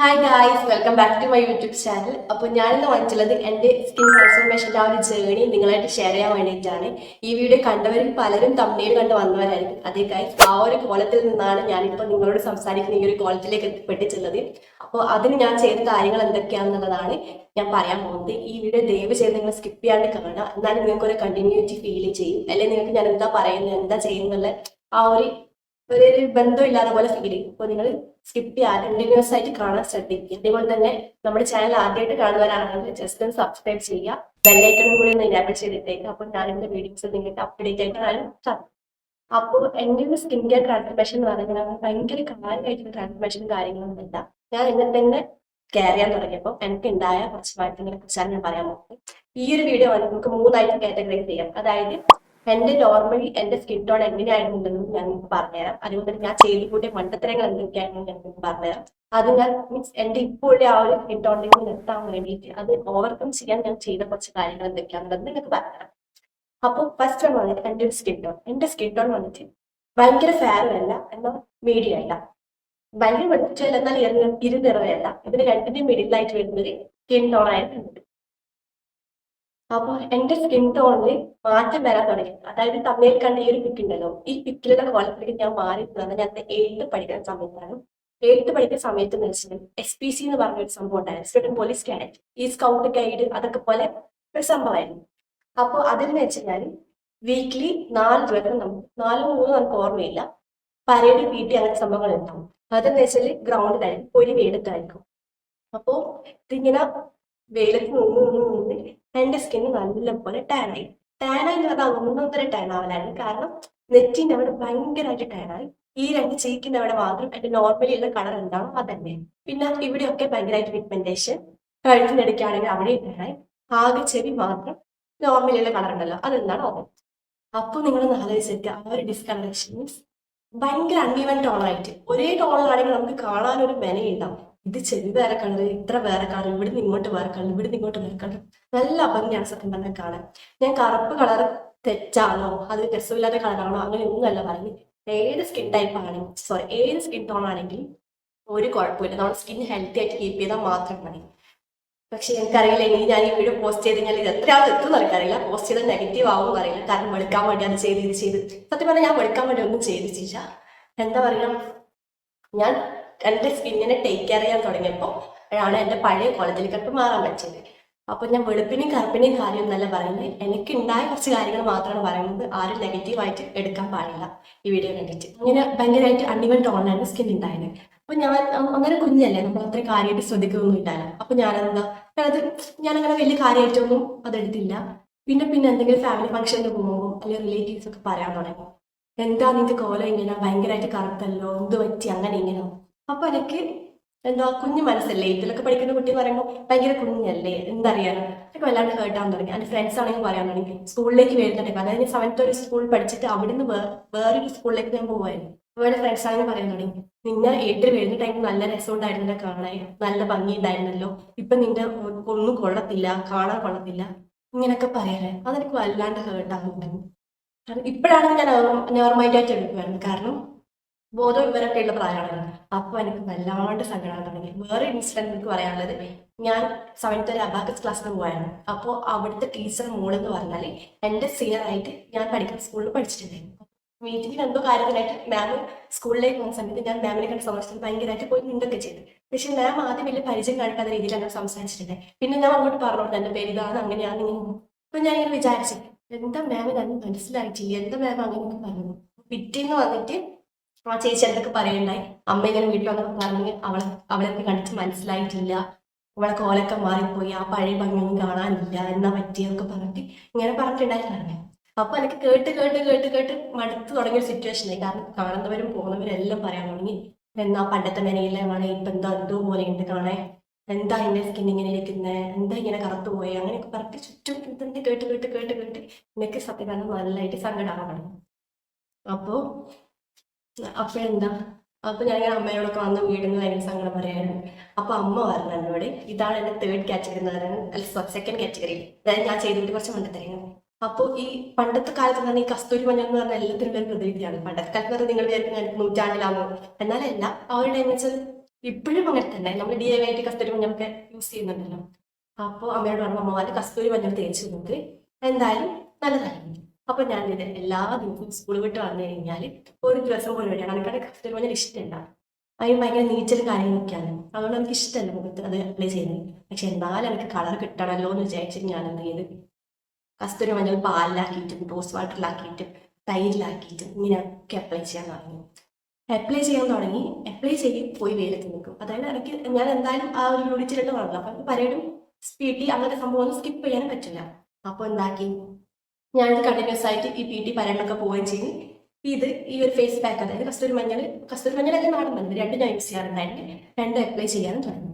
Hi guys, welcome back to my YouTube channel. അപ്പോൾ ഞാനിന്ന് വന്നിട്ടുള്ളത് എൻ്റെ സ്കിൻ ട്രാൻസ്ഫോർമേഷൻ്റെ ആ ഒരു ജേർണി നിങ്ങളായിട്ട് ഷെയർ ചെയ്യാൻ വേണ്ടിയിട്ടാണ്. ഈ വീഡിയോ കണ്ടവരിൽ പലരും തമ്മിൽ കണ്ട് വന്നവരായിരിക്കും. അതേ ഗായ്സ്, ആ ഒരു കോലത്തിൽ നിന്നാണ് ഞാനിപ്പോൾ നിങ്ങളോട് സംസാരിക്കുന്ന ഈ ഒരു കോലത്തിലേക്ക് എത്തിപ്പെട്ടിട്ടുള്ളത്. അപ്പോൾ അതിന് ഞാൻ ചെയ്ത കാര്യങ്ങൾ എന്തൊക്കെയാണെന്നുള്ളതാണ് ഞാൻ പറയാൻ പോകുന്നത്. ഈ വീഡിയോ ദയവ് ചെയ്ത് നിങ്ങൾ സ്കിപ്പ് ചെയ്യാണ്ട് കാണുക. എന്നാലും നിങ്ങൾക്ക് ഒരു കണ്ടിന്യൂറ്റി ഫീൽ ചെയ്യും. അല്ലെങ്കിൽ നിങ്ങൾക്ക് ഞാൻ എന്താ പറയുന്നത്, എന്താ ചെയ്യുന്നുള്ള ആ ഒരു ബന്ധമില്ലാതെ പോലെ ഫീൽ ചെയ്യും. അപ്പോൾ നിങ്ങൾ സ്കിപ്പ് ചെയ്യാതെ കണ്ടിന്യൂസ് ആയിട്ട് കാണാൻ ശ്രദ്ധിക്കുക. അതേപോലെ തന്നെ നമ്മുടെ ചാനൽ ആദ്യമായിട്ട് കാണുന്നവരാണെങ്കിൽ ജസ്റ്റ് ഒന്ന് സബ്സ്ക്രൈബ് ചെയ്യുക, ബെല്ലൈക്കണും കൂടി ഒന്ന് ഇനാബിൾ ചെയ്തിട്ടേക്ക്. അപ്പോൾ ഞാൻ എൻ്റെ വീഡിയോസ് നിങ്ങൾക്ക് അപ്ഡേറ്റ് ആയിട്ട് കാണാൻ സാധിക്കും. അപ്പോൾ എൻ്റെ ഒരു സ്കിൻ കെയർ ട്രാൻസ്ഫർമേഷൻ എന്ന് പറയുന്നത് ഭയങ്കര കാര്യമായിട്ടുള്ള ട്രാൻസ്ഫർമേഷനും കാര്യങ്ങളൊന്നുമില്ല. ഞാൻ എന്നെ തന്നെ കെയർ ചെയ്യാൻ തുടങ്ങിയപ്പോൾ എനിക്ക് ഉണ്ടായ കുറച്ച് മാറ്റങ്ങളെ കുറിച്ചാണ് ഞാൻ പറയാൻ പോകുന്നത്. ഈ ഒരു വീഡിയോ നമുക്ക് 3 കാറ്റഗറൈസ് ചെയ്യാം. അതായത് എന്റെ നോർമലി എന്റെ സ്കിൻ ടോൺ എങ്ങനെയായിരുന്നെന്ന് ഞാൻ പറഞ്ഞുതരാം. അതുകൊണ്ട് തന്നെ ഞാൻ ചെയ്തു കൂട്ടിയ മണ്ടത്തരങ്ങൾ എന്തൊക്കെയാണെന്ന് ഞാൻ പറഞ്ഞുതരാം. അത് ഞാൻ മീൻസ് എന്റെ ഇപ്പോഴുള്ള ആ ഒരു സ്കിൻ ടോണിലേക്ക് നിർത്താൻ വേണ്ടിയിട്ട് അത് ഓവർകം ചെയ്യാൻ ഞാൻ ചെയ്ത കുറച്ച് കാര്യങ്ങൾ എന്തൊക്കെയാണെന്നുള്ളത് നിങ്ങൾക്ക് പറഞ്ഞുതരാം. അപ്പോൾ ഫസ്റ്റ് വൺ വന്നിട്ട് എന്റെ ഒരു സ്കിൻ ടോൺ. എന്റെ സ്കിൻ ടോൺ വന്നിട്ട് ഭയങ്കര ഫെയറും അല്ല, എന്നാൽ മീഡിയം അല്ല. ഭയങ്കര വെളിച്ചമല്ല, എന്നാൽ ഇരുനിറവയല്ല. ഇതിന് രണ്ടിന്റെയും മിഡിലായിട്ട് വരുന്നൊരു സ്കിൻ ടോൺ ആയിട്ടുണ്ട്. അപ്പൊ എന്റെ സ്കിൻ ടോണിൽ മാറ്റം വരാൻ തുടങ്ങി. അതായത് തമിഴിൽ കണ്ട ഈ ഒരു പിക്ക് ഉണ്ടല്ലോ, ഈ പിക്കിലുള്ള കോലത്തിലേക്ക് ഞാൻ മാറിയിട്ടുള്ളത് ഞാൻ 8th പഠിക്കുന്ന സമയത്താണ്. 8th പഠിക്കുന്ന സമയത്ത് എന്ന് വെച്ചാൽ SPC എന്ന് പറഞ്ഞ ഒരു സംഭവം ഉണ്ടായിരുന്നു, സ്റ്റുഡന്റ് പോലീസ് കാഡറ്റ്. ഈ സ്കൗട്ട് ഗൈഡ് അതൊക്കെ പോലെ ഒരു സംഭവമായിരുന്നു. അപ്പോൾ അതിന് വെച്ചാൽ വീക്ക്ലി 4 ദിവസം നമുക്ക് 4-3 നമുക്ക് ഓർമ്മയില്ല, പരേഡ് PT അങ്ങനത്തെ സംഭവങ്ങൾ ഉണ്ടാവും. അതെന്ന് വെച്ചാൽ ഗ്രൗണ്ടിലായിരിക്കും, ഒരു വെയിലത്തായിരിക്കും. അപ്പോൾ ഇതിങ്ങനെ വെയിലത്ത് നിന്ന് എന്റെ സ്കിന്ന് നല്ലപോലെ ടാനായി. ടാനായി എന്ന് പറഞ്ഞാൽ 1.5 ടാൻ ആവലാണ്. കാരണം നെറ്റിന്റെ അവിടെ ഭയങ്കരമായിട്ട് ടാനായി. ഈ 2 ചീക്കിന്റെ അവിടെ മാത്രം എന്റെ നോർമലി ഉള്ള കളർ എന്താണോ അതന്നെ. പിന്നെ ഇവിടെയൊക്കെ ഭയങ്കരമായിട്ട് പിഗ്മെന്റേഷൻ. കഴുത്തിന്റെ ഇടയ്ക്കാണെങ്കിൽ അവിടെ ടാനായി. ആകെ ചെവി മാത്രം നോർമലി ഉള്ള കളർ ഉണ്ടല്ലോ, അതെന്താണോ അത്. അപ്പൊ നിങ്ങളൊന്ന് ആലോചിച്ചിട്ട് ആ ഒരു ഡിസ്കളറേഷൻ മീൻസ് ഭയങ്കര അൺഈവൻ ടോണായിട്ട്. ഒരേ ടോണിലാണെങ്കിൽ നമുക്ക് കാണാൻ ഒരു മെനയുണ്ടാവും. ഇത് ചെവി വേറെ കളർ, ഇത്ര വേറെ കളർ, ഇവിടുന്ന് ഇങ്ങോട്ട് വേറെ കളർ, ഇവിടുന്ന് ഇങ്ങോട്ട് വേറെ കളർ. നല്ല ഭംഗിയാണ് സത്യം പറഞ്ഞാൽ കാണാൻ. ഞാൻ കറുപ്പ് കളർ തെറ്റാണോ, അത് രസമില്ലാത്ത കളറാണോ, അങ്ങനെ ഒന്നുമല്ല പറയുന്നത്. ഏത് സ്കിൻ ടൈപ്പ് ആണെങ്കിലും ഏത് സ്കിൻ ടോൺ ആണെങ്കിലും ഒരു കുഴപ്പമില്ല. നമ്മുടെ സ്കിൻ ഹെൽത്തി ആയിട്ട് കീപ്പ് ചെയ്താൽ മാത്രം മതി. പക്ഷെ എനിക്കറിയില്ല, ഇനി ഞാൻ ഈ വീഡിയോ പോസ്റ്റ് ചെയ്ത് കഴിഞ്ഞാൽ ഇത് എത്ര ആൾ എത്തുമെന്ന് എനിക്കറിയില്ല. പോസ്റ്റ് ചെയ്ത് നെഗറ്റീവ് ആവുമെന്ന് അറിയില്ല. കാരണം വെളുക്കാൻ വേണ്ടി അത് ചെയ്ത് ഇത് ചെയ്ത് സത്യം പറഞ്ഞാൽ ഞാൻ വെളുക്കാൻ വേണ്ടി ഒന്നും ചെയ്തിട്ടില്ല. എന്താ പറയുക, ഞാൻ എൻ്റെ സ്കിന്നിനെ ടേക്ക് കെയർ ചെയ്യാൻ തുടങ്ങിയപ്പോൾ ആണ് എൻ്റെ പഴയ കോളേജിലേക്ക് മാറാൻ പറ്റിയത്. അപ്പോൾ ഞാൻ വെളുപ്പിനെയും കറുപ്പിനെയും കാര്യം എന്നല്ല പറയുന്നത്, എനിക്ക് ഉണ്ടായ കുറച്ച് കാര്യങ്ങൾ മാത്രമാണ് പറയുന്നത്. ആരും നെഗറ്റീവായിട്ട് എടുക്കാൻ പാടില്ല ഈ വീഡിയോ കണ്ടിട്ട്. ഇങ്ങനെ ഭയങ്കരമായിട്ട് അൺഇവൻ ടോണിലാണ് സ്കിൻ ഉണ്ടായത്. അപ്പൊ ഞാൻ അങ്ങനെ കുഞ്ഞല്ലേ, നമ്മൾ അത്ര കാര്യമായിട്ട് ശ്രദ്ധിക്കുകയൊന്നും ഇല്ലാലോ. അപ്പൊ ഞാനങ്ങനെ വലിയ കാര്യമായിട്ടൊന്നും അതെടുത്തില്ല. പിന്നെ എന്തെങ്കിലും ഫാമിലി ഫംഗ്ഷന് പോകുമ്പോൾ അല്ലെങ്കിൽ റിലേറ്റീവ്സ് ഒക്കെ പറയാൻ തുടങ്ങി, എന്താ നിന്റെ കോലം ഇങ്ങനെ ഭയങ്കരമായിട്ട് കറുത്തല്ലോ, എന്ത് പറ്റി അങ്ങനെ ഇങ്ങനെ. അപ്പൊ എനിക്ക് എന്താ കുഞ്ഞു മനസ്സല്ലേ, ഇതിലൊക്കെ പഠിക്കുന്ന കുട്ടി എന്ന് പറയുമ്പോൾ ഭയങ്കര കുഞ്ഞല്ലേ, എന്തറിയാനോ, എനിക്ക് വല്ലാണ്ട് ഹേർട്ടാൻ തുടങ്ങി. എൻ്റെ ഫ്രണ്ട്സ് ആണെങ്കിൽ പറയാൻ തുടങ്ങി. സ്കൂളിലേക്ക് വരുന്നുണ്ടെങ്കിൽ അതായത് 7th ഒരു സ്കൂൾ പഠിച്ചിട്ട് അവിടുന്ന് വേറൊരു സ്കൂളിലേക്ക് ഞാൻ പോകുമായിരുന്നു. അവരുടെ ഫ്രണ്ട്സ് ആണെങ്കിൽ പറയാൻ തുടങ്ങി, നിന്നെ 8th വരുന്ന ടൈമിൽ നല്ല രസമുണ്ടായിരുന്നല്ലോ കാണാൻ, നല്ല ഭംഗി ഉണ്ടായിരുന്നല്ലോ, ഇപ്പൊ നിന്റെ ഒന്നും കൊള്ളത്തില്ല, കാണാൻ കൊള്ളത്തില്ല, ഇങ്ങനെയൊക്കെ പറയാനേ. അതെനിക്ക് വല്ലാണ്ട് ഹേർട്ടാകുന്നുണ്ടായിരുന്നു. കാരണം ഇപ്പോഴാണ് ഞാൻ നോർമലായിട്ട് എടുക്കുമായിരുന്നു. കാരണം ബോധം ഇവരൊക്കെ ഉള്ള പ്രായമാണ്. അപ്പൊ എനിക്ക് വല്ലാണ്ട് സങ്കടം തുടങ്ങി. വേറെ ഇൻസിഡന്റ് എനിക്ക് പറയാനുള്ളത്, ഞാൻ 7th ഒരു അബാക്കസ് ക്ലാസ്സിന് പോവായിരുന്നു. അപ്പോൾ അവിടുത്തെ ടീച്ചർ മോളെന്ന് പറഞ്ഞാൽ എൻ്റെ സീനിയർ ആയിട്ട് ഞാൻ പഠിക്കുന്ന സ്കൂളിൽ പഠിച്ചിട്ടുണ്ടായിരുന്നു. മീറ്റിങ്ങിന് എന്തോ കാര്യത്തിനായിട്ട് മാം സ്കൂളിലേക്ക് പോകുന്ന സമയത്ത് ഞാൻ മാമിനെ കണ്ട സമയത്ത് ഭയങ്കരമായിട്ട് പോയി നിന്നൊക്കെ ചെയ്തു. പക്ഷെ മാം ആദ്യം വലിയ പരിചയം കാണിക്കാത്ത രീതിയിൽ അങ്ങനെ സംസാരിച്ചിട്ടുണ്ട്. പിന്നെ ഞാൻ അങ്ങോട്ട് പറഞ്ഞു എൻ്റെ പേര് ഇതാണ്, അങ്ങനെയാണ് ഇങ്ങനെ. അപ്പൊ ഞാൻ ഇങ്ങനെ വിചാരിച്ചു, എന്താ മാമിന് അന്ന് മനസ്സിലായിട്ടില്ല, എന്താ മാം അങ്ങനെയൊക്കെ പറഞ്ഞു. പിറ്റേന്ന് വന്നിട്ട് ആ ചേച്ചി എന്തൊക്കെ പറയണ്ടായി, അമ്മ ഇങ്ങനെ വീട്ടിൽ വന്നപ്പോൾ പറഞ്ഞ് അവളൊക്കെ കണ്ടിട്ട് മനസ്സിലായിട്ടില്ല, അവളെ കോലൊക്കെ മാറിപ്പോയി, ആ പഴയ ഭംഗിയൊന്നും കാണാനില്ല, എന്നാ പറ്റിയൊക്കെ പറഞ്ഞിട്ട് ഇങ്ങനെ പറഞ്ഞിട്ടുണ്ടായിരുന്നു. അപ്പൊ എനിക്ക് കേട്ട് കേട്ട് കേട്ട് കേട്ട് മടുത്ത് തുടങ്ങിയ ഒരു സിറ്റുവേഷനായി. കാരണം കാണുന്നവരും പോകുന്നവരും എല്ലാം പറയാൻ തുടങ്ങി, എന്നാ പണ്ടത്തെ മെനയിലെ കാണാൻ ഇപ്പൊ എന്താ എന്തോ പോലെ ഉണ്ട് കാണാൻ, എന്താ എന്റെ സ്കിൻ ഇങ്ങനെ ഇരിക്കുന്നത്, എന്താ ഇങ്ങനെ കറുത്തു പോയി, അങ്ങനെയൊക്കെ പറഞ്ഞിട്ട് ചുറ്റും ഇതിന്റെ കേട്ട് കേട്ട് കേട്ട് കേട്ട് എനിക്ക് സത്യം പറഞ്ഞാൽ നല്ലതായിട്ട് സങ്കടമാണ്. അപ്പോ എന്താ, അപ്പൊ ഞാൻ അമ്മയോടൊക്കെ വന്ന് വീടിന് ഭയങ്കര സങ്കടം പറയായിരുന്നു. അപ്പൊ അമ്മ പറഞ്ഞു എന്നോട്, ഇതാണ് എന്റെ 3rd കാറ്റഗറി എന്ന് പറയുന്നത്, അല്ല 2nd കാറ്റഗറി, അതായത് ഞാൻ ചെയ്തിട്ട് കുറച്ച് മണ്ടത്തരങ്ങൾ. അപ്പോൾ ഈ പണ്ടത്തെ കാലത്ത് തന്നെ ഈ കസ്തൂരി മഞ്ഞൾ എന്ന് പറഞ്ഞാൽ എല്ലാത്തിനും ഒരു പ്രതിവിധിയാണ്. പണ്ടത്തെ കാലത്ത് പറഞ്ഞാൽ നിങ്ങൾ വിചാരിക്കും നൂറ്റാണ്ടിലാവുമോ, എന്നാലല്ല. ആ ഒരു ടൈം വെച്ചാൽ ഇപ്പോഴും അങ്ങനെ തന്നെ നമ്മൾ DIY ആയിട്ട് കസ്തൂരി മഞ്ഞളൊക്കെ യൂസ് ചെയ്യുന്നുണ്ടല്ലോ. അപ്പോൾ അമ്മയോട് പറഞ്ഞു അമ്മമാര് കസ്തൂരി മഞ്ഞൾ തേച്ച് നോക്ക്, എന്തായാലും നല്ലതായിരുന്നു. അപ്പൊ ഞാനിത് എല്ലാ ദിവസവും സ്കൂൾ വിട്ട് വന്നു കഴിഞ്ഞാൽ ഒരു ദിവസം പോലും വേണ്ടിയാണ് എനിക്കത് കസ്തൂരി മഞ്ഞൾ ഇഷ്ടമല്ല. അതിന് ഭയങ്കര നീച്ചലും കാര്യങ്ങളൊക്കെയാണ്, അതുകൊണ്ട് എനിക്ക് ഇഷ്ടമല്ല മുഖത്ത് അത് അപ്ലൈ ചെയ്യുന്നത്. പക്ഷെ എന്നാലും എനിക്ക് കളർ കിട്ടണമല്ലോ എന്ന് വിചാരിച്ചിട്ട് ഞാൻ എന്ത് ചെയ്ത് കസ്തൂരി മഞ്ഞൾ പാലിലാക്കിയിട്ടും റോസ് വാട്ടറിലാക്കിയിട്ടും തൈരിലാക്കിയിട്ടും ഇങ്ങനെയൊക്കെ അപ്ലൈ ചെയ്യാൻ തുടങ്ങി. അപ്ലൈ ചെയ്യും, പോയി വെയിലത്ത് നിൽക്കും. അതായത് എനിക്ക് ഞാൻ എന്തായാലും ആ ഒരു യൂണിറ്റിലോട്ട് വന്നു. അപ്പം എനിക്ക് പരേഡും PT അങ്ങനത്തെ സംഭവം സ്കിപ്പ് ചെയ്യാനും പറ്റില്ല. അപ്പോൾ എന്താക്കി, ഞാനിത് കണ്ടിന്യൂസ് ആയിട്ട് ഈ PT പരേഡിലൊക്കെ പോവുകയും ചെയ്യും. ഈ ഒരു ഫേസ് പാക്ക്, അതായത് കസ്തൂരി മഞ്ഞൾ അല്ലെങ്കിൽ നാടൻ മഞ്ഞൾ രണ്ടും ഞാൻ യൂസ് ചെയ്യാറുണ്ടായിരുന്നു. രണ്ടും അപ്ലൈ ചെയ്യാനും തുടങ്ങി.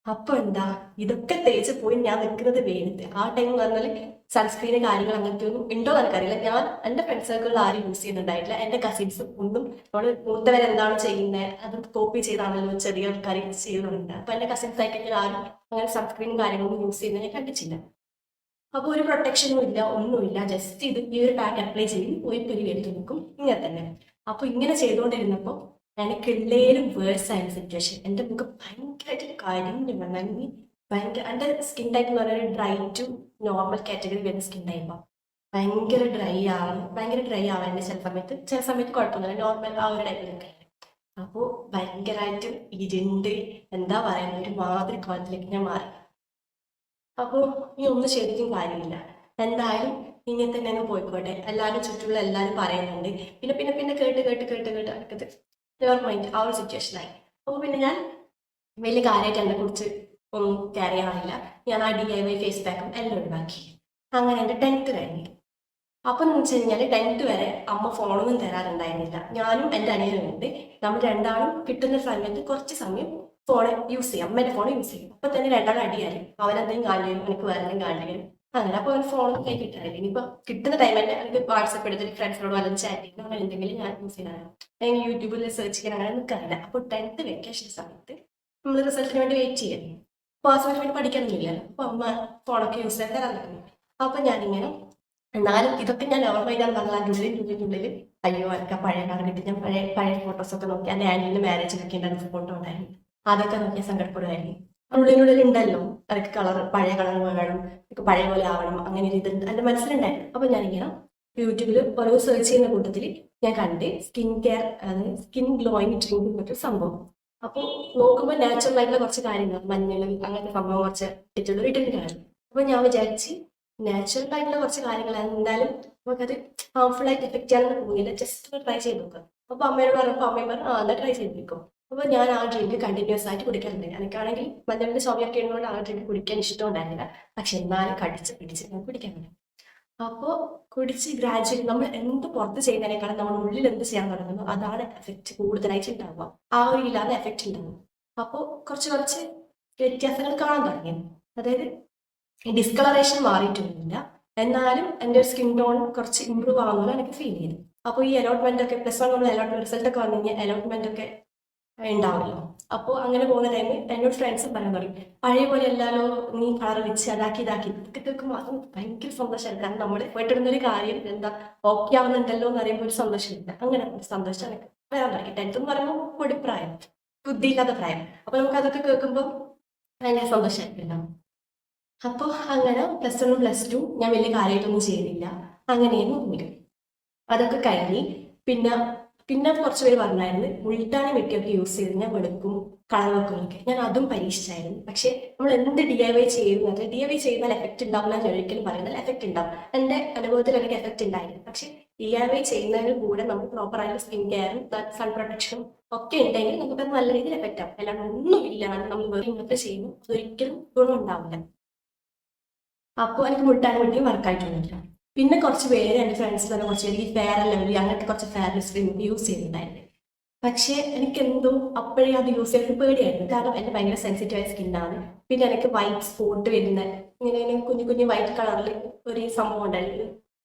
അപ്പൊ എന്താ, ഇതൊക്കെ തേച്ച് പോയി ഞാൻ നിൽക്കുന്നത് വെയിലത്ത്. ആ ടൈം എന്ന് പറഞ്ഞാൽ സൺസ്ക്രീന് കാര്യങ്ങൾ അങ്ങനത്തെ ഒന്നും ഉണ്ടോ എന്ന് എനിക്കറിയില്ല. ഞാൻ എൻ്റെ ഫ്രണ്ട് സർക്കിളിൽ ആരും യൂസ് ചെയ്യുന്നുണ്ടായിട്ടില്ല. എൻ്റെ കസിൻസ് ഒന്നും നമ്മൾ മൂത്തവരെന്താണ് ചെയ്യുന്നത് അത് കോപ്പി ചെയ്താണല്ലോ ചെറിയ ആൾക്കാർ യൂസ് ചെയ്യുന്നുണ്ട്. അപ്പൊ എൻ്റെ കസിൻസ് ആയിക്കഴിഞ്ഞാൽ ആരും അങ്ങനെ സൺസ്ക്രീനും കാര്യങ്ങളൊന്നും യൂസ് ചെയ്യുന്നത് ഞാൻ കണ്ടിട്ടില്ല. അപ്പോൾ ഒരു പ്രൊട്ടക്ഷനും ഇല്ല, ഒന്നുമില്ല. ജസ്റ്റ് ഈ ഒരു പാക്ക് അപ്ലൈ ചെയ്യും, പോയി പൊരി എടുത്ത് നിൽക്കും, ഇങ്ങനെ തന്നെ. അപ്പോൾ ഇങ്ങനെ ചെയ്തുകൊണ്ടിരുന്നപ്പോൾ എനിക്കുള്ളേലും വേഴ്സ് ആയ സിറ്റുവേഷൻ. എൻ്റെ മുഖം ഭയങ്കരമായിട്ട് കരിഞ്ഞു വന്നു. ഭയങ്കര എൻ്റെ സ്കിൻ ടൈപ്പ് എന്ന് പറയുന്നത് ഡ്രൈ ടു നോർമൽ കാറ്റഗറി വരുന്ന സ്കിൻ ടൈപ്പാണ്. ഭയങ്കര ഡ്രൈ ആവാറുണ്ട് ചില സമയത്ത് കുഴപ്പമൊന്നുമില്ല, നോർമൽ ആ ഒരു ടൈപ്പിലൊക്കെ. അപ്പോൾ ഭയങ്കരമായിട്ട് ഇരുണ്ട്, എന്താ പറയുക, ഒരു മാതിരി കോലത്തിലേക്ക് ഞാൻ മാറി. അപ്പോൾ ഈ ഒന്നും ശരിക്കും കാര്യമില്ല, എന്തായാലും ഇങ്ങനെ തന്നെ അങ്ങ് പോയിക്കോട്ടെ, എല്ലാവരും ചുറ്റുമുള്ള എല്ലാവരും പറയുന്നുണ്ട്. പിന്നെ പിന്നെ പിന്നെ കേട്ട് അടുക്കത്ത് നെവർ മൈൻഡ് ആ ഒരു സിറ്റുവേഷനായി. അപ്പോൾ പിന്നെ ഞാൻ വലിയ കാര്യമായിട്ട് എന്നെ കുറിച്ച് ഒന്നും കെയർ ചെയ്യാറില്ല. ഞാൻ ആ DIY ഫേസ് പാക്കും എല്ലാം ഒഴിവാക്കി. അങ്ങനെ എൻ്റെ 10th കഴിഞ്ഞു. അപ്പം എന്ന് വെച്ച് കഴിഞ്ഞാൽ 10th വരെ അമ്മ ഫോണൊന്നും തരാറുണ്ടായിരുന്നില്ല. ഞാനും എൻ്റെ അനിയനും ഉണ്ട്. നമ്മൾ രണ്ടാളും കിട്ടുന്ന സമയത്ത് കുറച്ച് സമയം ഫോൺ യൂസ് ചെയ്യും, അമ്മേൻ്റെ ഫോൺ യൂസ് ചെയ്യും. അപ്പം തന്നെ രണ്ടാളും അടിയായി. അവനെന്തെങ്കിലും കാണിക്കും, എനിക്ക് വേറെ എന്തെങ്കിലും കാണിക്കും. അങ്ങനെ അപ്പോൾ അവൻ ഫോണൊന്നും കൈ കിട്ടാറില്ല. ഇനിയിപ്പോൾ കിട്ടുന്ന ടൈം തന്നെ എനിക്ക് വാട്സപ്പ് എടുത്തിട്ട് ഫ്രണ്ട്സിനോട് വല്ലതും ചാറ്റ് ചെയ്യുന്നു, അങ്ങനെ എന്തെങ്കിലും ഞാൻ യൂസ് ചെയ്യാനാണ്. ഞാൻ യൂട്യൂബിൽ സെർച്ച് ചെയ്യാൻ അങ്ങനെ നിൽക്കാറില്ല. അപ്പോൾ 10th വെക്കേഷൻ സമയത്ത് നമ്മൾ റിസൾട്ടിന് വേണ്ടി വെയിറ്റ് ചെയ്യും. അപ്പോൾ ആ സമയത്ത് വേണ്ടി പഠിക്കാനൊന്നുമില്ലല്ലോ. അപ്പോൾ അമ്മ ഫോണൊക്കെ യൂസ് ചെയ്യാൻ തരാൻ തുടങ്ങി. അപ്പോൾ ഞാനിങ്ങനെ, എന്നാലും ഇതൊക്കെ ഞാൻ ഓർമ്മയില്ലാന്ന് പറഞ്ഞാൽ ഉള്ളിൽ അയ്യോ എനിക്ക് പഴയ കാലം കിട്ടി. ഞാൻ പഴയ ഫോട്ടോസൊക്കെ നോക്കി, എൻ്റെ ആന്റീൻ്റെ മാരേജിലൊക്കെ ഉണ്ടായിരുന്ന ഫോട്ടോ ഉണ്ടായിരുന്നു, അതൊക്കെ നോക്കിയാൽ സങ്കടപ്പെടുമായിരുന്നു. ഉള്ളിനുള്ളിൽ ഉണ്ടല്ലോ എനിക്ക് പഴയ കളർ വേണം, എനിക്ക് പഴയ പോലെ ആവണം, അങ്ങനെ ഒരു ഇതുണ്ട് എൻ്റെ മനസ്സിലുണ്ടായിരുന്നു. അപ്പോൾ ഞാനിങ്ങനെ യൂട്യൂബിൽ ഓരോ സെർച്ച് ചെയ്യുന്ന കൂട്ടത്തിൽ ഞാൻ കണ്ട് സ്കിൻ കെയർ, അതായത് സ്കിൻ ഗ്ലോയിങ് ഡ്രിങ്ക് എന്നൊരു സംഭവം. അപ്പോൾ നോക്കുമ്പോൾ നാച്ചുറൽ ആയിട്ടുള്ള കുറച്ച് കാര്യങ്ങൾ, മഞ്ഞൾ അങ്ങനത്തെ സംഭവം കുറച്ച് ഇട്ടിട്ടുള്ള ഡ്രിങ്കാണ്. അപ്പോൾ ഞാൻ വിചാരിച്ച് നാച്ചുറൽ ആയിട്ടുള്ള കുറച്ച് കാര്യങ്ങൾ എന്തായാലും നമുക്കത് ഹാർംഫുൾ ആയിട്ട് എഫക്റ്റ് ചെയ്യാനൊന്നും പോകുന്നില്ല, ജസ്റ്റ് ഒന്ന് ട്രൈ ചെയ്ത് നോക്കാം. അപ്പോൾ അമ്മയോട് പറഞ്ഞപ്പോൾ അമ്മയും പറഞ്ഞു എന്നാൽ ട്രൈ ചെയ്ത് നോക്കും. അപ്പോൾ ഞാൻ ആ ഡ്രിങ്ക് കണ്ടിന്യൂസ് ആയിട്ട് കുടിക്കാറുണ്ട്. എനിക്കാണെങ്കിൽ മഞ്ഞളിൻ്റെ ചുവയൊക്കെ ഉള്ളതുകൊണ്ട് ആ ഡ്രിങ്ക് കുടിക്കാൻ ഇഷ്ടമുണ്ടായിരുന്നില്ല. പക്ഷെ എന്നാലും പിടിച്ച് ഞാൻ കുടിക്കാറുണ്ട്. അപ്പോൾ കുടിച്ച് ഗ്രാജുവലി നമ്മൾ എന്ത് പുറത്ത് ചെയ്യുന്നതിനേക്കാളും നമ്മൾ ഉള്ളിൽ എന്ത് ചെയ്യാൻ തുടങ്ങുന്നു അതാണ് എഫക്റ്റ് കൂടുതലായിട്ട് ഉണ്ടാവുക, ആ ഒരു ഇല്ലാതെ എഫക്റ്റ് ഉണ്ടാവും. അപ്പോൾ കുറച്ച് വ്യത്യാസങ്ങൾ കാണാൻ തുടങ്ങി. അതായത് ഡിസ്കളറേഷൻ മാറിയിട്ടൊന്നുമില്ല, എന്നാലും എൻ്റെ ഒരു സ്കിൻ ടോൺ കുറച്ച് ഇമ്പ്രൂവ് ആവുന്നതാണ് എനിക്ക് ഫീൽ ചെയ്തു. അപ്പോൾ ഈ അലോട്ട്മെന്റ് ഒക്കെ +1 നമ്മൾ അലോട്ട്മെന്റ് റിസൾട്ട് ഒക്കെ വന്നു കഴിഞ്ഞാൽ അലോട്ട്മെന്റ് ഒക്കെ ഉണ്ടാവുമല്ലോ. അപ്പോൾ അങ്ങനെ പോകുന്ന ടൈമിൽ എന്നോട് ഫ്രണ്ട്സും പറയാൻ തുടങ്ങി പഴയ പോലെ അല്ലാലോ, നീ കളർ വെച്ച് ഇതൊക്കെ കേൾക്കുമ്പോൾ അതും ഭയങ്കര സന്തോഷമാണ്. കാരണം നമ്മൾ പോയിട്ടിരുന്നൊരു കാര്യം എന്താ ഓക്കെ ആവുന്നുണ്ടല്ലോ എന്ന് പറയുമ്പോൾ ഒരു സന്തോഷമില്ല, അങ്ങനെ ഒരു സന്തോഷം എനിക്ക് വരാൻ തുടങ്ങി. 10th എന്ന് പറയുമ്പോൾ പൊടിപ്രായം, ബുദ്ധിയില്ലാത്ത പ്രായം. അപ്പോൾ നമുക്ക് അതൊക്കെ കേൾക്കുമ്പോൾ ഭയങ്കര സന്തോഷമായിരിക്കും. അപ്പോൾ അങ്ങനെ +1 +2 ഞാൻ വലിയ കാര്യമായിട്ടൊന്നും ചെയ്തില്ല, അങ്ങനെയൊന്നും പോയി. അതൊക്കെ കഴിഞ്ഞ് പിന്നെ കുറച്ച് പേര് പറഞ്ഞായിരുന്നു മുൾട്ടാണി മെറ്റിയൊക്കെ യൂസ് ചെയ്ത് ഞാൻ വെളുക്കും കളർ വെക്കുന്നൊക്കെ. ഞാൻ അതും പരീക്ഷിച്ചായിരുന്നു. പക്ഷെ നമ്മൾ എന്ത് DIY ചെയ്യുന്നത്, DIY ചെയ്താൽ എഫക്റ്റ് ഉണ്ടാവില്ല ഞാൻ ഒരിക്കലും പറയുന്നത്, എഫക്റ്റ് ഉണ്ടാവും. എൻ്റെ അനുഭവത്തിൽ എനിക്ക് എഫക്റ്റ് ഉണ്ടായിരുന്നു. പക്ഷെ DIY ചെയ്യുന്നതിന് കൂടെ നമുക്ക് പ്രോപ്പറായിട്ട് സ്കിൻ കെയറും സൺ പ്രൊട്ടക്ഷനും ഒക്കെ ഉണ്ടെങ്കിൽ നമുക്ക് നല്ല രീതിയിൽ എഫക്റ്റ് ആവും. അല്ലാണ്ട് ഒന്നുമില്ലാണ്ട് നമ്മൾ വേറെ ഇങ്ങനത്തെ ചെയ്യുമ്പോൾ അതൊരിക്കലും ഗുണം ഉണ്ടാവില്ല. അപ്പോൾ എനിക്ക് മുൾട്ടാണി മെറ്റിയും വർക്കായിട്ടൊന്നുമില്ല. പിന്നെ കുറച്ച് പേര് എൻ്റെ ഫ്രണ്ട്സ് തന്നെ കുറച്ച് പേര് ഈ ഫെയർ ആൻഡ് ലവ്ലി അങ്ങനത്തെ കുറച്ച് ഫെയർനെസ് ക്രീം യൂസ് ചെയ്യുന്നുണ്ടായിരുന്നു. പക്ഷേ എനിക്കെന്തോ അപ്പോഴേ അത് യൂസ് ചെയ്യാൻ പേടിയായിരുന്നു. കാരണം എൻ്റെ ഭയങ്കര സെൻസിറ്റീവായ സ്കിന്നാണ്. പിന്നെ എനിക്ക് വൈറ്റ് സ്പോട്ട് വരുന്ന ഇങ്ങനെ കുഞ്ഞു വൈറ്റ് കളറിൽ ഒരു സംഭവം ഉണ്ടായിരുന്നു,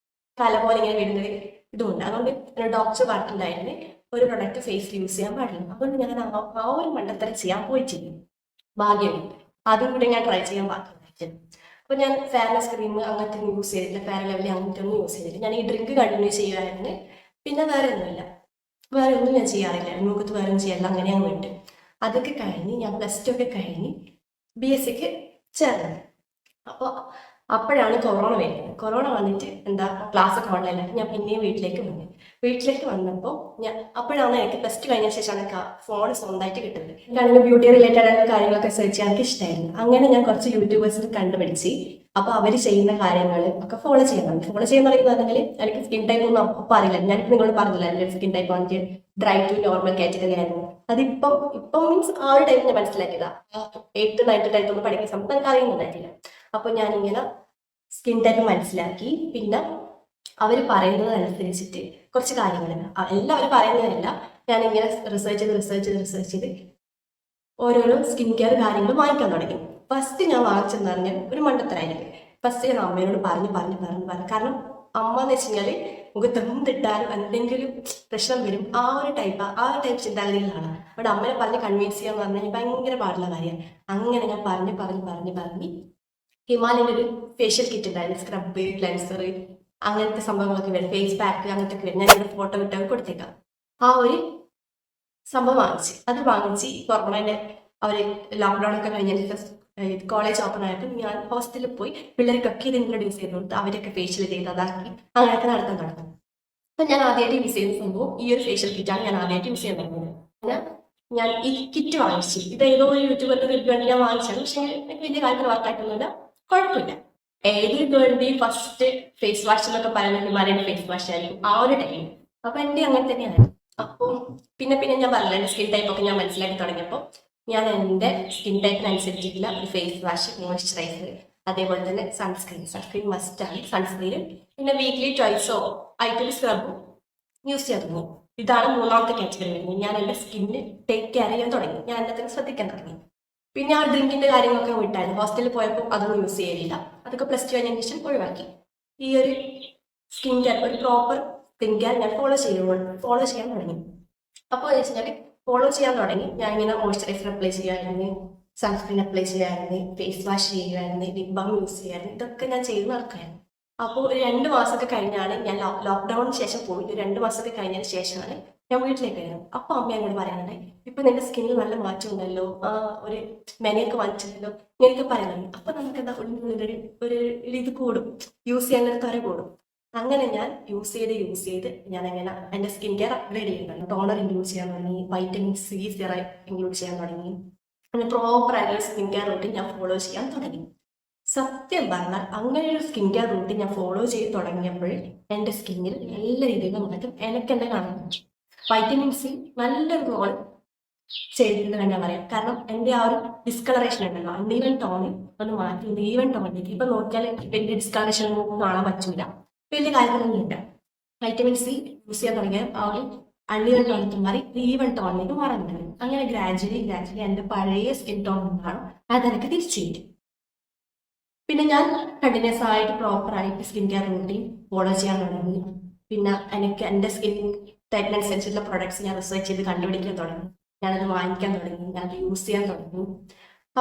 കല പോലെ ഇങ്ങനെ വരുന്നത് ഇതുമുണ്ട്. അതുകൊണ്ട് എൻ്റെ ഡോക്ടർ പറഞ്ഞിട്ടുണ്ടായിരുന്നു ഒരു പ്രൊഡക്റ്റ് ഫേസിൽ യൂസ് ചെയ്യാൻ പാടില്ല. അതുകൊണ്ട് ഞാൻ ആ ഒരു മണ്ടത്തരം ചെയ്യാൻ പോയിട്ടില്ല. ഭാഗ്യമുണ്ട്, അതും കൂടെ ഞാൻ ട്രൈ ചെയ്യാൻ പാടില്ല. അപ്പോൾ ഞാൻ ഫെയർനെസ് ക്രീം അങ്ങനത്തെ ഒന്നും യൂസ് ചെയ്തില്ല, ഫെയർ ലെവലി അങ്ങനത്തെ ഒന്നും യൂസ് ചെയ്തില്ല. ഞാൻ ഈ ഡ്രിങ്ക് കണ്ടിന്യൂ ചെയ്യുമായിരുന്നു. പിന്നെ വേറെ ഒന്നും ഞാൻ ചെയ്യാറില്ല, മുഖത്ത് വേറെ ഒന്നും ചെയ്യാറില്ല, അങ്ങനെയാണ് വേണ്ടി. അതൊക്കെ കഴിഞ്ഞ് ഞാൻ +2 ഒക്കെ കഴിഞ്ഞ് BSc ചേർന്നത്. അപ്പോൾ അപ്പോഴാണ് കൊറോണ വരുന്നത്. കൊറോണ വന്നിട്ട് എന്താ ക്ലാസ് ഒക്കെ ഓൺലൈനായിട്ട് ഞാൻ പിന്നെയും വീട്ടിലേക്ക് വന്നപ്പോൾ അപ്പോഴാണ് എനിക്ക് +2 കഴിഞ്ഞ ശേഷമാണ് ഫോൺ സ്വന്തമായിട്ട് കിട്ടുന്നത്. എനിക്കാണെങ്കിൽ ബ്യൂട്ടി റിലേറ്റഡ് ആയ കാര്യങ്ങളൊക്കെ സെർച്ച് ചെയ്യാൻ എനിക്ക് ഇഷ്ടമായിരുന്നു. അങ്ങനെ ഞാൻ കുറച്ച് യൂട്യൂബേഴ്സിൽ കണ്ടുപിടിച്ച് അപ്പോൾ അവർ ചെയ്യുന്ന കാര്യങ്ങൾ ഒക്കെ ഫോളോ ചെയ്യുന്നുണ്ടെങ്കിൽ എനിക്ക് സ്കിൻ ടൈപ്പ് ഒന്നും അപ്പം അറിയില്ല. ഞാനിപ്പോൾ നിങ്ങളോട് പറഞ്ഞില്ല എൻ്റെ സ്കിൻ ടൈപ്പ് വന്നിട്ട് ഡ്രൈ ടു നോർമൽ കാറ്റഗറി ആയിരുന്നു. ഇപ്പം മീൻസ് ആ ഒരു ടൈപ്പ് ഞാൻ മനസ്സിലാക്കിയതാ. 8th 9th 10th ഒന്നും പഠിക്കുന്ന സമയത്ത് എനിക്ക് അറിയുന്നുണ്ടായിട്ടില്ല. അപ്പോൾ ഞാനിങ്ങനെ സ്കിൻ ടൈപ്പ് മനസ്സിലാക്കി. പിന്നെ അവർ പറയുന്നതനുസരിച്ചിട്ട് കുറച്ച് കാര്യങ്ങൾ എല്ലാവരും പറയുന്നതല്ല, ഞാനിങ്ങനെ റിസർച്ച് ചെയ്ത് ഓരോരോ സ്കിൻ കെയർ കാര്യങ്ങൾ വാങ്ങിക്കാൻ തുടങ്ങി. ഫസ്റ്റ് ഞാൻ വാങ്ങിച്ചെന്ന് പറഞ്ഞാൽ ഒരു മണ്ടത്തരായിരിക്കും. ഫസ്റ്റ് ഞാൻ അമ്മയോട് പറഞ്ഞു. കാരണം അമ്മ എന്ന് വെച്ച് കഴിഞ്ഞാൽ മുഖത്ത് എന്തിട്ടാലും എന്തെങ്കിലും പ്രശ്നം വരും, ആ ഒരു ടൈപ്പ് ചിന്താഗതിയിലാണ്. അവിടെ അമ്മനെ പറഞ്ഞ് കൺവിൻസ് ചെയ്യാന്ന് പറഞ്ഞാൽ ഭയങ്കര പാടുള്ള കാര്യമാണ്. അങ്ങനെ ഞാൻ പറഞ്ഞ് ഹിമാലയൻ്റെ ഒരു ഫേഷ്യൽ കിറ്റ് ഉണ്ടായിരുന്നു, സ്ക്രബ്, ക്ലെൻസർ, അങ്ങനത്തെ സംഭവങ്ങളൊക്കെ വരും, ഫേസ് പാക്ക് അങ്ങനത്തെ ഒക്കെ വരും. ഞാൻ ഇവിടെ ഫോട്ടോ വിട്ടൊക്കെ കൊടുത്തേക്കാം. ആ ഒരു സംഭവം വാങ്ങിച്ച് കൊറോണയുടെ അവർ ലോക്ക്ഡൗൺ ഒക്കെ കഴിഞ്ഞതിന് കോളേജ് ഓപ്പൺ ആയപ്പോൾ ഞാൻ ഹോസ്റ്റലിൽ പോയി പിള്ളേർക്കൊക്കെ ഇത് ഇൻട്രൊഡ്യൂസ് ചെയ്ത് കൊടുത്ത് അവരൊക്കെ ഫേഷ്യൽ ചെയ്ത് അതാക്കി അങ്ങനെയൊക്കെ നടത്താൻ തുടങ്ങും. അപ്പം ഞാൻ ആദ്യമായിട്ട് യൂസ് ചെയ്യുന്ന സംഭവം ഈ ഒരു ഫേഷ്യൽ കിറ്റാണ് ഞാൻ ആദ്യമായിട്ട് യൂസ് ചെയ്യാൻ തുടങ്ങിയത്. ഞാൻ ഈ കിറ്റ് വാങ്ങിച്ചു. ഇത് ഏതോ ഒരു യൂട്യൂബറിന്റെ റിവ്യൂ വേണ്ടി ഞാൻ വാങ്ങിച്ചത്. പക്ഷേ എനിക്ക് വലിയ കാര്യത്തിൽ വർക്കായിട്ടൊന്നുമില്ല, കുഴപ്പമില്ല. ഏത് ഗേളിന്റെയും ഫസ്റ്റ് ഫേസ് വാഷ് എന്നൊക്കെ പറയുന്നത് ഹിമാലയൻ്റെ ഫേസ് വാഷ് ആയിരിക്കും ആ ഒരു ടൈം. അപ്പൊ എൻ്റെ അങ്ങനെ തന്നെയാണ്. അപ്പോൾ പിന്നെ ഞാൻ പറഞ്ഞില്ല, എൻ്റെ സ്കിൻ ടൈപ്പ് ഒക്കെ ഞാൻ മനസ്സിലാക്കി തുടങ്ങിയപ്പോൾ ഞാൻ എൻ്റെ സ്കിൻ ടൈപ്പിനനുസരിച്ചിട്ടുള്ള ഒരു ഫേസ് വാഷ്, മോയ്സ്ചറൈസർ, അതേപോലെ തന്നെ സൺസ്ക്രീൻ മസ്റ്റാണ്. സൺസ്ക്രീനും പിന്നെ വീക്ക്ലി ട്വൈസോ ആയിട്ടൊരു സ്ക്രബും യൂസ് ചെയ്യാൻ തുടങ്ങി. ഇതാണ് 3ാമത്തെ കാറ്റഗറി വരുന്നത്. ഞാൻ എൻ്റെ സ്കിന്നിന് ടേക്ക് കെയർ ചെയ്യാൻ തുടങ്ങി, ഞാൻ എന്നതിന് ശ്രദ്ധിക്കാൻ തുടങ്ങി. പിന്നെ ആ ഡ്രിങ്കിൻ്റെ കാര്യങ്ങളൊക്കെ വിട്ടായിരുന്നു. ഹോസ്റ്റലിൽ പോയപ്പോൾ അതൊന്നും യൂസ് ചെയ്യില്ല, അതൊക്കെ +2 കഴിഞ്ഞതിന് ശേഷം ഒഴിവാക്കി. ഈ ഒരു സ്കിൻ കെയർ, ഒരു പ്രോപ്പർ സ്കിൻ കെയർ ഞാൻ ഫോളോ ചെയ്യാൻ തുടങ്ങി. അപ്പോൾ എന്ന് വെച്ചാൽ ഫോളോ ചെയ്യാൻ തുടങ്ങി. ഞാൻ ഇങ്ങനെ മോയ്സ്ചറൈസർ അപ്ലൈ ചെയ്യുമായിരുന്നു, സൺസ്ക്രീൻ അപ്ലൈ ചെയ്യുമായിരുന്നു, ഫേസ് വാഷ് ചെയ്യുമായിരുന്നു, ലിപ് ബാം യൂസ് ചെയ്യുമായിരുന്നു. ഇതൊക്കെ ഞാൻ ചെയ്ത് നടക്കുകയായിരുന്നു. അപ്പോൾ ഒരു 2 മാസമൊക്കെ കഴിഞ്ഞാണ് ഞാൻ ലോക്ക്ഡൗണിന് ശേഷം പോയിട്ട് 2 മാസമൊക്കെ കഴിഞ്ഞതിന് ശേഷമാണ് ഞാൻ വീട്ടിലേക്ക് വരുന്നത്. അപ്പോൾ അമ്മ എന്നോട് പറയാനുണ്ടായി, ഇപ്പം നിന്റെ സ്കിന്നിൽ നല്ല മാറ്റം ഉണ്ടല്ലോ, ഒരു മെനയൊക്കെ വാങ്ങിച്ചിട്ടുണ്ടല്ലോ, ഇങ്ങനെയൊക്കെ പറയുന്നുണ്ട്. അപ്പം നമുക്ക് എന്താ ഒരു ഇത് കൂടും, യൂസ് ചെയ്യാനൊരു ത്വര കൂടും. അങ്ങനെ ഞാൻ യൂസ് ചെയ്ത് ഞാൻ അങ്ങനെ എൻ്റെ സ്കിൻ കെയർ അപ്ഗ്രേഡ് ചെയ്യുന്നുണ്ട്. ടോണർ ഇൻക്ലൂഡ് ചെയ്യാൻ തുടങ്ങി, വൈറ്റമിൻ സി സിറം ഇൻക്ലൂഡ് ചെയ്യാൻ തുടങ്ങി. അങ്ങനെ പ്രോപ്പർ ആയിട്ടുള്ള സ്കിൻ കെയർ റൂട്ടീൻ ഞാൻ ഫോളോ ചെയ്യാൻ തുടങ്ങി. സത്യം പറഞ്ഞാൽ അങ്ങനെ ഒരു സ്കിൻ കെയർ റൂട്ടീൻ ഞാൻ ഫോളോ ചെയ്ത് തുടങ്ങിയപ്പോൾ എൻ്റെ സ്കിന്നിൽ എല്ലാ രീതിയിലും മാറ്റം എനിക്ക് തന്നെ കാണാൻ പറ്റും. വൈറ്റമിൻ സി നല്ലൊരു റോൾ ചെയ്തിട്ടുണ്ട് തന്നെ പറയാം. കാരണം എൻ്റെ ആ ഒരു ഡിസ്കളറേഷൻ ഉണ്ടല്ലോ, അൺഈവൻ ടോണിൽ ഒന്ന് മാറ്റി ഈവൻ ടോണിലേക്ക് ഇപ്പം നോക്കിയാൽ വലിയ ഡിസ്കളറേഷൻ ഒന്നും കാണാൻ പറ്റില്ല, വലിയ കാര്യങ്ങളൊന്നുമില്ല. വൈറ്റമിൻ സി യൂസ് ചെയ്യാൻ തുടങ്ങിയ ആ ഒരു അൺഈവൻ ടോണിലേക്ക് മാറി ഈവൻ ടോണിലേക്ക് മാറുന്നുണ്ട്. അങ്ങനെ ഗ്രാജുവലി എൻ്റെ പഴയ സ്കിൻ ടോൺ ഉണ്ടാണ് അതെനിക്ക് തിരിച്ചു കിട്ടും. പിന്നെ ഞാൻ കണ്ടിന്യൂസ് ആയിട്ട് പ്രോപ്പറായിട്ട് സ്കിൻ കെയർ റൂട്ടീൻ ഫോളോ ചെയ്യാൻ തുടങ്ങി. പിന്നെ എനിക്ക് എൻ്റെ സ്കിൻ ടൈപ്പിനനുസരിച്ചുള്ള പ്രൊഡക്ട്സ് ഞാൻ റിസർച്ച് ചെയ്ത് കണ്ടുപിടിക്കാൻ തുടങ്ങി. ഞാനത് വാങ്ങിക്കാൻ തുടങ്ങി, ഞാനത് യൂസ് ചെയ്യാൻ തുടങ്ങി.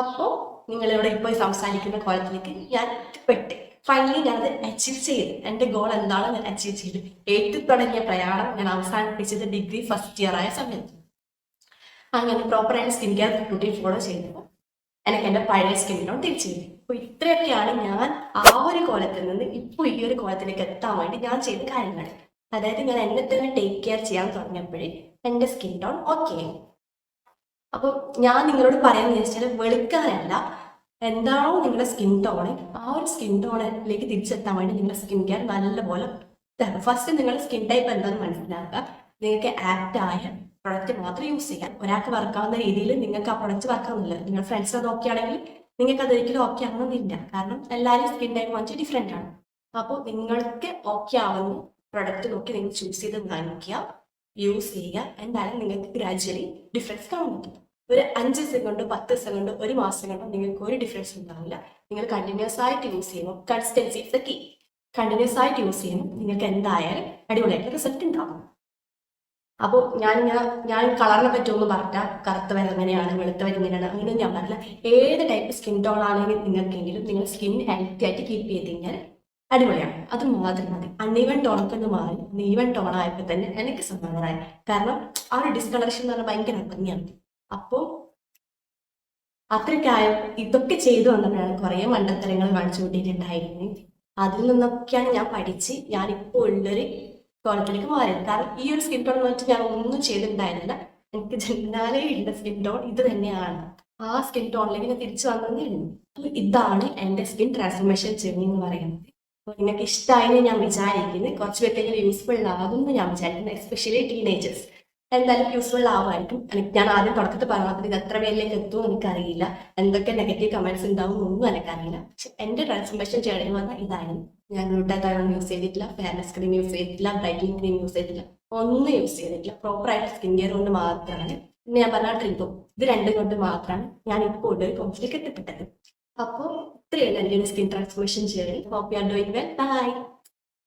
അപ്പോൾ നിങ്ങളിവിടെ ഇപ്പോൾ സംസാരിക്കുന്ന കോളത്തിലേക്ക് ഞാൻ പെട്ട് ഫൈനലി ഞാനത് അച്ചീവ് ചെയ്ത്, എൻ്റെ ഗോൾ എന്താണ് ഞാൻ അച്ചീവ് ചെയ്ത്. 8th തുടങ്ങിയ പ്രയാണം ഞാൻ അവസാനിപ്പിച്ചത് ഡിഗ്രി ഫസ്റ്റ് ഇയർ ആയ സമയത്ത്. അങ്ങനെ പ്രോപ്പറായിട്ട് സ്കിൻ കെയർ റൂട്ടീൻ ഫോളോ ചെയ്തപ്പോൾ എനിക്ക് എൻ്റെ പഴയ സ്കിൻ ടോൺ തിരിച്ചു കിട്ടി. അപ്പോൾ ഇത്രയൊക്കെയാണ് ഞാൻ ആ ഒരു കോലത്തിൽ നിന്ന് ഇപ്പോൾ ഈ ഒരു കോലത്തിലേക്ക് എത്താൻ വേണ്ടി ഞാൻ ചെയ്ത കാര്യങ്ങൾ. അതായത് ഞാൻ എന്നെ തന്നെ ടേക്ക് കെയർ ചെയ്യാൻ തുടങ്ങിയപ്പോഴേ എൻ്റെ സ്കിൻ ടോൺ ഓക്കെ ആയി. അപ്പോൾ ഞാൻ നിങ്ങളോട് പറയാമെന്ന് വെച്ചാൽ വെളുക്കാനല്ല, എന്താണോ നിങ്ങളുടെ സ്കിൻ ടോണ് ആ ഒരു സ്കിൻ ടോണിലേക്ക് തിരിച്ചെത്താൻ വേണ്ടി നിങ്ങളുടെ സ്കിൻ കെയർ നല്ലപോലെ ഫസ്റ്റ് നിങ്ങളുടെ സ്കിൻ ടൈപ്പ് എന്താണെന്ന് മനസ്സിലാക്കുക. നിങ്ങൾക്ക് ആപ്റ്റായ പ്രൊഡക്റ്റ് മാത്രം യൂസ് ചെയ്യാൻ. ഒരാൾക്ക് വർക്കാവുന്ന രീതിയിൽ നിങ്ങൾക്ക് ആ പ്രൊഡക്റ്റ് വർക്കാവുന്നില്ല, നിങ്ങളുടെ ഫ്രണ്ട്സ് അത് ഓക്കെ ആണെങ്കിൽ നിങ്ങൾക്ക് അതൊരിക്കലും ഓക്കെ ആവണമെന്നില്ല. കാരണം എല്ലാവരും സ്കിൻ ടൈപ്പ് വാങ്ങിച്ച് ഡിഫറെൻ്റ് ആണ്. അപ്പോൾ നിങ്ങൾക്ക് ഓക്കെ ആവുന്ന പ്രൊഡക്റ്റ് നോക്കി നിങ്ങൾ ചൂസ് ചെയ്ത് വാങ്ങിക്കുക, യൂസ് ചെയ്യുക. എന്തായാലും നിങ്ങൾക്ക് ഗ്രാജുവലി ഡിഫറൻസ് കാണാൻ പറ്റും. ഒരു 5 ദിവസം കൊണ്ട് 10 ദിവസം കൊണ്ട് 1 മാസം കൊണ്ടോ നിങ്ങൾക്ക് ഒരു ഡിഫറൻസ് ഉണ്ടാവില്ല. നിങ്ങൾ കണ്ടിന്യൂസ് ആയിട്ട് യൂസ് ചെയ്യുമ്പോൾ consistency is the key. Continuous ആയിട്ട് യൂസ് ചെയ്യുമ്പോൾ നിങ്ങൾക്ക് എന്തായാലും അടിപൊളിയായിട്ട് റിസൾട്ട് ഉണ്ടാവും. അപ്പോൾ ഞാൻ കളറിനെ പറ്റുമെന്ന് പറഞ്ഞാൽ കറുത്തവർ അങ്ങനെയാണ്, വെളുത്തവർ ഇങ്ങനെയാണ്, അങ്ങനെ ഞാൻ പറഞ്ഞില്ല. ഏത് ടൈപ്പ് സ്കിൻ ടോൺ ആണെങ്കിൽ നിങ്ങൾക്കെങ്കിലും നിങ്ങൾ സ്കിൻ ഹെൽത്തി ആയിട്ട് കീപ്പ് ചെയ്ത് കഴിഞ്ഞാൽ അടിപൊളിയാണ്. അത് മാത്രം മതി. അൺഈവൻ ടോണൊക്കെ ഒന്ന് മാറി ഈവൻ ടോൺ ആയപ്പോൾ തന്നെ എനിക്ക് സമാധാനമായി. കാരണം ആ ഒരു ഡിസ്കളറേഷൻ എന്ന് പറഞ്ഞാൽ ഭയങ്കര ഭംഗിയാണ്. അപ്പോൾ അത്രയ്ക്ക് ആയപ്പോൾ ഇതൊക്കെ ചെയ്തു വന്നപ്പോഴാണ് കുറേ മണ്ടത്തരങ്ങൾ കാണിച്ചു കൂട്ടിയിട്ടുണ്ടായിരുന്നത്. അതിൽ നിന്നൊക്കെയാണ് ഞാൻ പഠിച്ച് ഞാനിപ്പോൾ ഉള്ളൊരു കോളത്തിലേക്ക് മാറിയത്. കാരണം ഈ ഒരു സ്കിൻ ടോൺ എന്ന് വെച്ചാൽ ഞാൻ ഒന്നും ചെയ്തിട്ടുണ്ടായിരുന്നില്ല. എനിക്ക് ജന്മാലേ ഉള്ള സ്കിൻ ടോൺ ഇത് തന്നെയാണ്. ആ സ്കിൻ ടോണിലേക്ക് ഞാൻ തിരിച്ചു വന്നതേ ഉള്ളൂ. അപ്പൊ ഇതാണ് എൻ്റെ സ്കിൻ ട്രാൻസ്ഫോർമേഷൻ ജേർണി എന്ന് പറയുന്നത്. അപ്പോൾ നിങ്ങൾക്ക് ഇഷ്ടമായെന്ന് ഞാൻ വിചാരിക്കുന്നത്, കുറച്ച് പേർക്കെങ്കിലും യൂസ്ഫുൾ ആകുമെന്ന് ഞാൻ വിചാരിക്കുന്നത്, എസ്പെഷ്യലി ടീനേജേഴ്സ് എന്തായാലും യൂസ്ഫുൾ ആവുമായിരിക്കും. ഞാൻ ആദ്യം തുടക്കത്തിൽ പറഞ്ഞത് ഇത് എത്ര പേരിലേക്ക് എത്തുമെന്ന് എനിക്കറിയില്ല, എന്തൊക്കെ നെഗറ്റീവ് കമന്റ്സ് ഉണ്ടാവും ഒന്നും എനിക്കറിയില്ല. പക്ഷെ എൻ്റെ ട്രാൻസ്ഫോർമേഷൻ ജേർണി എന്ന് പറഞ്ഞാൽ ഇതായിരുന്നു. ഞാൻ ഗ്ലൂട്ടാത്തയോൺ യൂസ് ചെയ്തിട്ടില്ല, ഫെയർനെസ് ക്രീം യൂസ് ചെയ്തിട്ടില്ല, ബ്രൈറ്റനിങ് ക്രീം യൂസ് ചെയ്തിട്ടില്ല, ഒന്നും യൂസ് ചെയ്തിട്ടില്ല. പ്രോപ്പറായിട്ട് സ്കിൻ കെയർ കൊണ്ട് മാത്രമാണ്, പിന്നെ ഞാൻ പറഞ്ഞ ട്രിപ്പും, ഇത് രണ്ടും കൊണ്ട് മാത്രമാണ് ഞാൻ ഇപ്പോൾ ഒരു കോൺസിലേക്ക് എത്തിപ്പെട്ടത്. അപ്പോൾ ഇത്രയാണ് എൻ്റെ ഒരു skin transformation journey. Hope you are doing well. By.